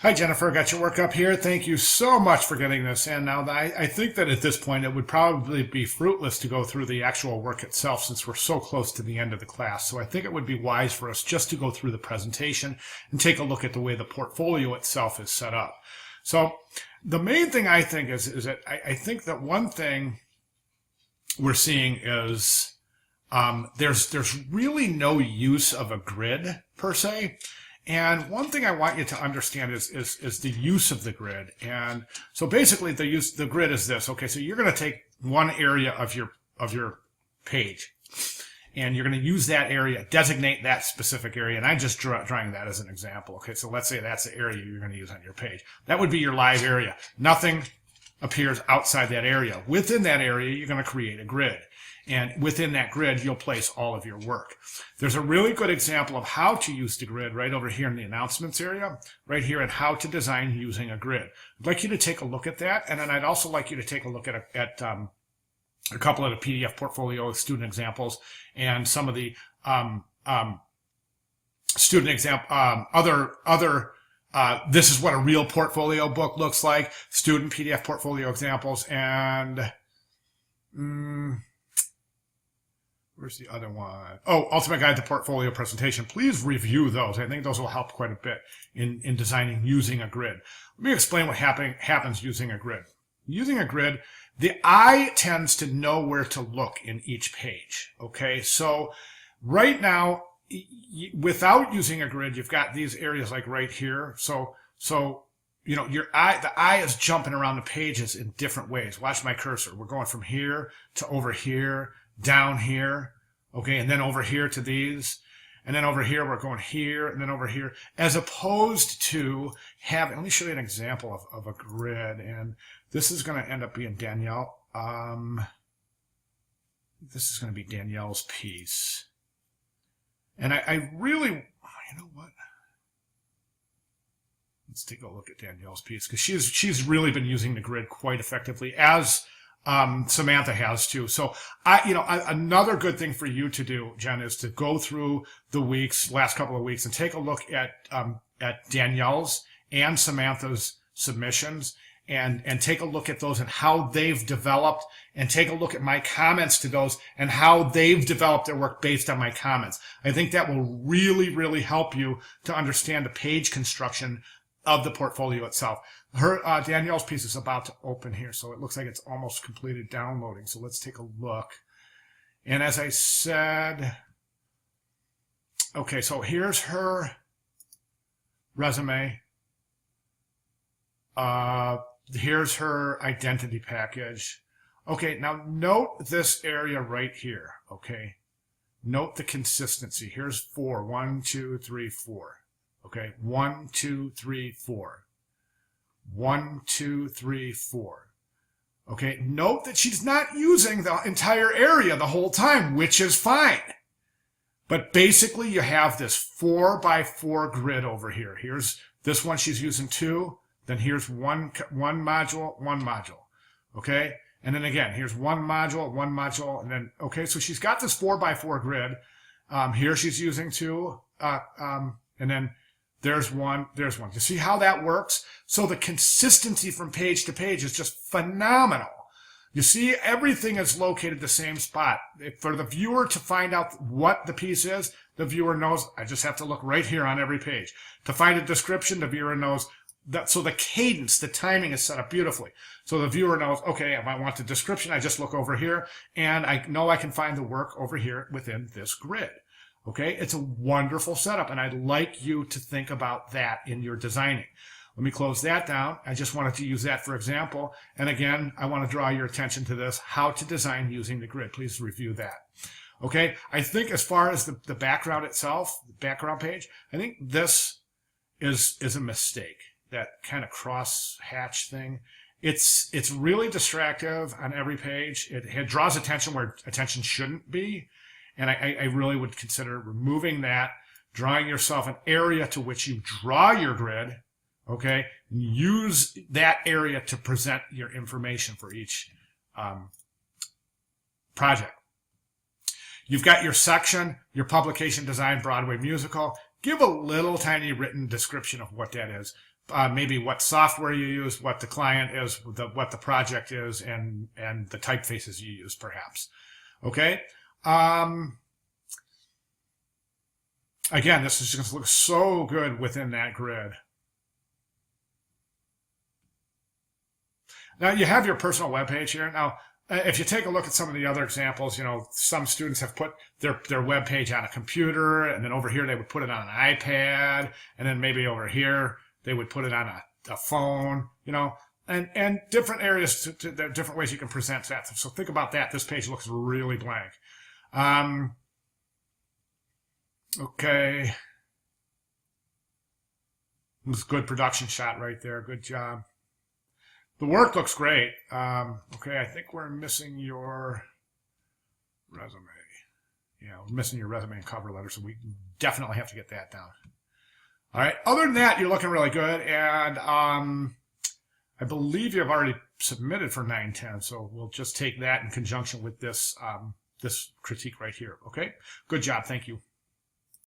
Hi, Jennifer. Got your work up here. Thank you so much for getting this in. Now, I think that at this point it would probably be fruitless to go through the actual work itself since we're so close to the end of the class. So I think it would be wise for us just to go through the presentation and take a look at the way the portfolio itself is set up. So the main thing I think is that I think that one thing we're seeing is there's really no use of a grid per se. And one thing I want you to understand is the use of the grid. And so basically the grid is this. Okay, so you're going to take one area of your page and you're going to use that area, designate that specific area. And I'm just drawing that as an example. Okay, so let's say that's the area you're going to use on your page. That would be your live area. Nothing appears outside that area. Within that area, you're going to create a grid. And within that grid, you'll place all of your work. There's a really good example of how to use the grid right over here in the announcements area, right here at how to design using a grid. I'd like you to take a look at that. And then I'd also like you to take a look at a couple of the PDF portfolio student examples and some of the student example, this is what a real portfolio book looks like, student PDF portfolio examples, and where's the other one? Oh, Ultimate Guide to Portfolio Presentation. Please review those. I think those will help quite a bit in designing using a grid. Let me explain what happens using a grid. Using a grid, the eye tends to know where to look in each page. Okay, so right now, without using a grid, you've got these areas like right here. So you know, the eye is jumping around the pages in different ways. Watch my cursor. We're going from here to over here, down here, okay, and then over here to these, and then over here we're going here, and then over here, as opposed to having, let me show you an example of a grid, and this is going to end up being Danielle. This is going to be Danielle's piece. And I really, you know what? Let's take a look at Danielle's piece, because she's really been using the grid quite effectively, as Samantha has too. So another good thing for you to do, Jen, is to go through the last couple of weeks and take a look at Danielle's and Samantha's submissions and take a look at those and how they've developed, and take a look at my comments to those and how they've developed their work based on my comments. I think that will really, really help you to understand the page construction of the portfolio itself. Danielle's piece is about to open here, so it looks like it's almost completed downloading. So let's take a look. And as I said, okay, so here's her resume. Here's her identity package. Okay, now note this area right here, okay? Note the consistency. Here's 4. 1, 2, 3, 4. Okay, 1, 2, 3, 4. 1, 2, 3, 4. Okay, note that she's not using the entire area the whole time, which is fine. But basically, you have this 4 by 4 grid over here. Here's this one, she's using 2. Then here's one module. Okay, and then again, here's one module, and then, okay, so she's got this 4 by 4 grid. Here she's using 2, and then there's one. You see how that works? So the consistency from page to page is just phenomenal. You see, everything is located the same spot. For the viewer to find out what the piece is, the viewer knows, I just have to look right here on every page. To find a description, the viewer knows that. So the cadence, the timing is set up beautifully. So the viewer knows, okay, if I want the description, I just look over here, and I know I can find the work over here within this grid. Okay, it's a wonderful setup, and I'd like you to think about that in your designing. Let me close that down. I just wanted to use that for example. And again, I want to draw your attention to this, how to design using the grid. Please review that. Okay, I think as far as the background itself, the background page, I think this is a mistake. That kind of cross hatch thing. It's really distractive on every page. It draws attention where attention shouldn't be. And I really would consider removing that, drawing yourself an area to which you draw your grid, okay? Use that area to present your information for each project. You've got your section, your publication design, Broadway musical. Give a little tiny written description of what that is. maybe what software you use, what the client is, what the project is, and the typefaces you use, perhaps. Okay. Again, this is going to look so good within that grid. Now you have your personal web page here. Now, if you take a look at some of the other examples, you know, some students have put their web page on a computer, and then over here they would put it on an iPad, and then maybe over here they would put it on a phone, you know, and different areas, different ways you can present that. So think about that. This page looks really blank. Okay. It was a good production shot right there. Good job. The work looks great. Okay, I think we're missing your resume. Yeah, we're missing your resume and cover letter, so we definitely have to get that down. All right, other than that, you're looking really good, and I believe you've already submitted for 910, so we'll just take that in conjunction with this, this critique right here, okay? Good job, thank you.